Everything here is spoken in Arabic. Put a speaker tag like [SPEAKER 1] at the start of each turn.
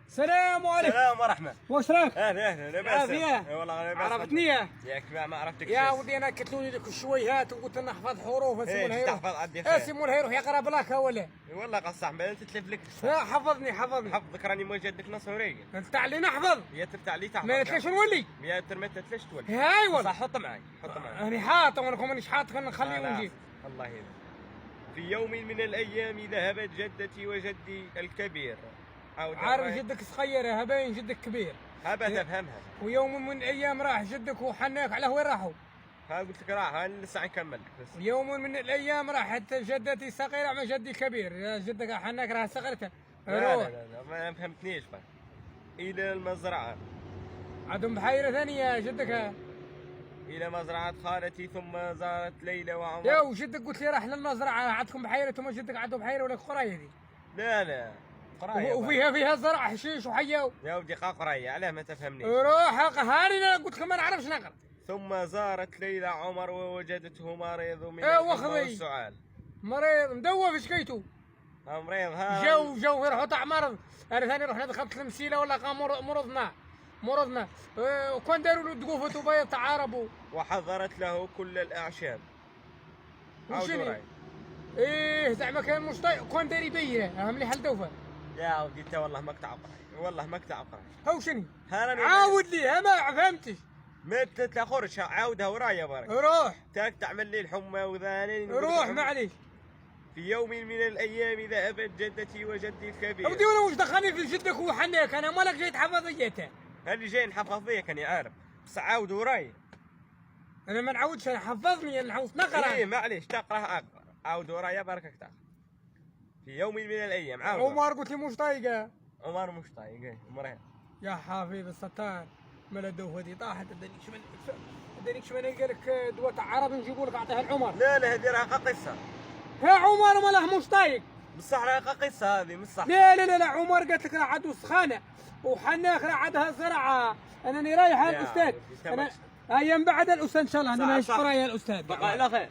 [SPEAKER 1] السلام عليكم.
[SPEAKER 2] السلام ورحمة.
[SPEAKER 1] واش راك؟
[SPEAKER 2] اهلا لاباس.
[SPEAKER 1] عافية؟
[SPEAKER 2] والله لاباس.
[SPEAKER 1] عرفتني
[SPEAKER 2] ياك ما عرفتكش
[SPEAKER 1] يا ودي انا كتلوني لك الشويهات وقلت نحفظ حروف اسمو الهيرو.
[SPEAKER 2] تحفظ عندي خير.
[SPEAKER 1] اسمو الهيرو يقرا بلاك ولا؟
[SPEAKER 2] والله قصح ما انت تلف لك.
[SPEAKER 1] لا حفظني
[SPEAKER 2] حفظك راني موجد لك نصورية.
[SPEAKER 1] انت علي نحفظ.
[SPEAKER 2] يا ترتع لي تحفظ.
[SPEAKER 1] ما قلتليش نولي.
[SPEAKER 2] يا ترمت تلش تولي.
[SPEAKER 1] هاي والله.
[SPEAKER 2] صح حط معي.
[SPEAKER 1] انا حاط وانا مانيش حاط خلينا نخليه ونجي.
[SPEAKER 2] الله يهديك. في يوم من الايام ذهبت جدتي وجدي الكبير.
[SPEAKER 1] عارف جدك صغير باين جدك كبير.
[SPEAKER 2] هبا تفهمها.
[SPEAKER 1] ويوم من الايام راح جدك وحناك على وين راحوا؟
[SPEAKER 2] ها قلت لك راح انا لسه نكمل بس.
[SPEAKER 1] يوم من الايام راحت جدتي صغيره مع جدي كبير، يا جدك حناك راح صغرتها.
[SPEAKER 2] لا ما فهمتنيش بقى. الى المزرعه.
[SPEAKER 1] عندهم بحيره ثانيه جدك.
[SPEAKER 2] الى مزرعه خالتي ثم زارت ليلى وعمر.
[SPEAKER 1] يا وجدك قلت لي راح للمزرعه عندكم بحيره ثم جدك عنده بحيره ولا قريه دي؟
[SPEAKER 2] لا قرايه.
[SPEAKER 1] وفيها زرع حشيش وحياو.
[SPEAKER 2] يا ودي قرايه علاه ما تفهمنيش.
[SPEAKER 1] روح هاني انا قلت لك ما نعرفش نقرا.
[SPEAKER 2] ثم زارت ليلى عمر ووجدته مريض من
[SPEAKER 1] السؤال. مريض مدوى في شكيتو.
[SPEAKER 2] مريض ها.
[SPEAKER 1] جو يروحوا تاع مرض. انا ثاني رحنا دخلت المسيله ولا قام مرضنا وكان داروا له دقوفه وبيض تعاربوا.
[SPEAKER 2] وحضرت له كل الاعشاب.
[SPEAKER 1] وشنو؟ ايه زعما كان مش طايق كان داري بيه مليح الدوفه.
[SPEAKER 2] يا ودي انت والله مقطع قراي والله مقطع قراي.
[SPEAKER 1] هو شنو؟
[SPEAKER 2] عاود
[SPEAKER 1] لي ما فهمتش.
[SPEAKER 2] ما تاخرش عاودها ورايا برك.
[SPEAKER 1] روح
[SPEAKER 2] تاك تعمل لي الحمى وذانين.
[SPEAKER 1] روح معليش.
[SPEAKER 2] في يوم من الايام ذهبت جدتي وجدي الكبير.
[SPEAKER 1] ودي وانا وش دخلني في جدك وحناك انا مالك جاي تحفظيته.
[SPEAKER 2] اللي جاي نحفظ فيك انا عارف بس عاود وراي.
[SPEAKER 1] انا ما نعودش انا حفظني انا نعود نقرا.
[SPEAKER 2] ايه معليش تقرا عاود ورايا بركك تاخذ. في يوم من الايام عاود.
[SPEAKER 1] عمر قلت لي مش طايقه.
[SPEAKER 2] عمر مش طايق عمرها.
[SPEAKER 1] يا حافظ الستار مال الدوفه دي طاحت ادانيك شمال قال لك دواء تاع عرب نجيبوا لك اعطيها لعمر.
[SPEAKER 2] لا هذه راها قصه.
[SPEAKER 1] ها عمر ماله مش طايق.
[SPEAKER 2] بصح راها قصه هذه مش صح.
[SPEAKER 1] لا عمر قالت لك راه عندو سخانه وحناك راه عندها زرعه. انني رايح الاستاذ انا هيا من بعد الاستاذ ان شاء الله انا ماشي ورايا الاستاذ.
[SPEAKER 2] بقى على خير.